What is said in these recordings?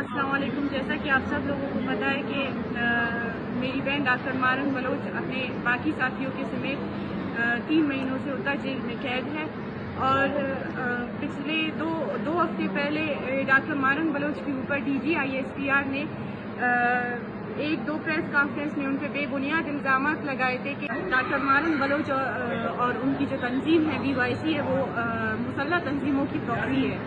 السلام علیکم. جیسا کہ آپ سب لوگوں کو پتہ ہے کہ میری بہن ڈاکٹر مارن بلوچ اپنے باقی ساتھیوں کے سمیت 3 مہینوں سے اتا جیل میں قید ہے اور پچھلے دو ہفتے پہلے ڈاکٹر مارن بلوچ کے اوپر DGISPR نے ایک دو پریس کانفرنس میں ان پہ بے بنیاد الزامات لگائے تھے کہ ڈاکٹر مارن بلوچ اور ان کی جو تنظیم ہے BYC ہے وہ مسلح تنظیموں کی پروکسی ہے.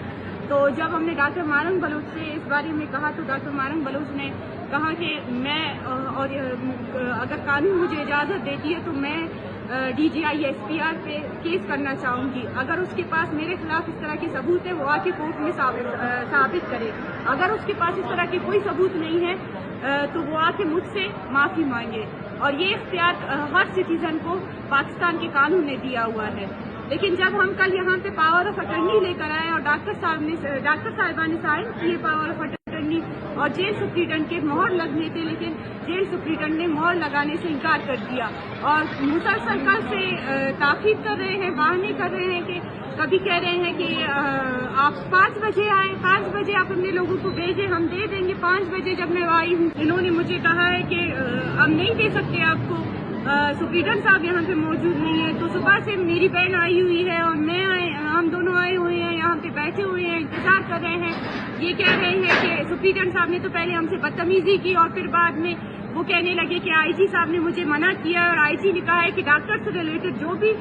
تو جب ہم نے ڈاکٹر مارن بلوچ سے اس بارے میں کہا تو ڈاکٹر مارن بلوچ نے کہا کہ میں اور اگر قانون مجھے اجازت دیتی ہے تو میں DGISPR پہ کیس کرنا چاہوں گی. اگر اس کے پاس میرے خلاف اس طرح کے ثبوت ہے وہ آ کے کورٹ میں ثابت کرے. اگر اس کے پاس اس طرح کے کوئی ثبوت نہیں ہے تو وہ آ کے مجھ سے معافی مانگے. اور یہ اختیار ہر سٹیزن کو پاکستان کے قانون نے دیا ہوا ہے. لیکن جب ہم کل یہاں پہ پاور آف اٹرنی لے کر آئے اور ڈاکٹر صاحبہ نے سائن کیے پاور آف اٹرنی اور جیل سپرنٹنڈنٹ کے مہر لگنے تھے, لیکن جیل سپرنٹنڈنٹ نے مہر لگانے سے انکار کر دیا اور مسلسل کل سے تاکید کر رہے ہیں, بہانے کر رہے ہیں کہ کبھی کہہ رہے ہیں کہ آپ 5 بجے آئیں, 5 بجے آپ اپنے لوگوں کو بھیجیں, ہم دے دیں گے. 5 بجے جب میں آئی ہوں انہوں نے مجھے کہا ہے کہ ہم نہیں دے سکتے آپ کو, سپرنٹنڈنٹ صاحب یہاں پہ موجود نہیں ہے. تو صبح سے میری بہن آئی ہوئی ہے اور ہم دونوں آئے ہوئے ہیں, یہاں پہ بیٹھے ہوئے ہیں, انتظار کر رہے ہیں. یہ کہہ رہے ہیں کہ سپرنٹنڈنٹ صاحب نے تو پہلے ہم سے بدتمیزی کی اور پھر بعد میں وہ کہنے لگے کہ IG صاحب نے مجھے منع کیا اور IG نے کہا ہے کہ ڈاکٹر سے ریلیٹڈ جو بھی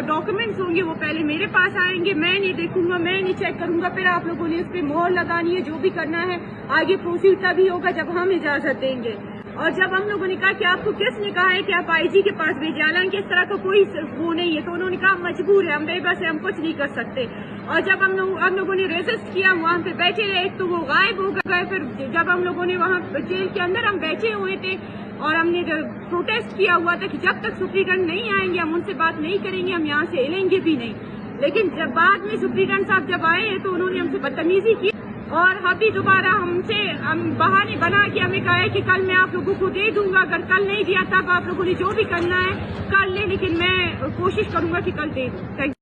ڈاکومنٹس ہوں گے وہ پہلے میرے پاس آئیں گے, میں نہیں دیکھوں گا, میں نہیں چیک کروں گا, پھر آپ لوگوں نے اس پہ مہر لگانی ہے, جو بھی کرنا ہے آگے پروسیڈ تبھی ہوگا جب ہم اجازت دیں گے. اور جب ہم لوگوں نے کہا کہ آپ کو کس نے کہا ہے کہ آپ IG کے پاس بھیجیں, حالانکہ اس طرح کا کوئی وہ نہیں ہے, تو انہوں نے کہا مجبور ہے, ہم بے بس ہے, ہم کچھ نہیں کر سکتے. اور جب ہم لوگوں نے ریزسٹ کیا, وہاں پہ بیٹھے رہے, تو وہ غائب ہو گئے. پھر جب ہم لوگوں نے وہاں جیل کے اندر ہم بیٹھے ہوئے تھے اور ہم نے پروٹیسٹ کیا ہوا تھا کہ جب تک سپرنٹنڈنٹ نہیں آئیں گے ہم ان سے بات نہیں کریں گے, ہم یہاں سے ہلیں گے بھی نہیں. لیکن جب بعد میں سپرنٹنڈنٹ صاحب جب آئے ہیں تو انہوں نے ہم سے بدتمیزی کی اور ابھی دوبارہ ہم بہانے بنا کے ہمیں کہا ہے کہ کل میں آپ لوگوں کو دے دوں گا, اگر کل نہیں دیا تب آپ لوگوں نے جو بھی کرنا ہے کر لیں, لیکن میں کوشش کروں گا کہ کل دے دوں.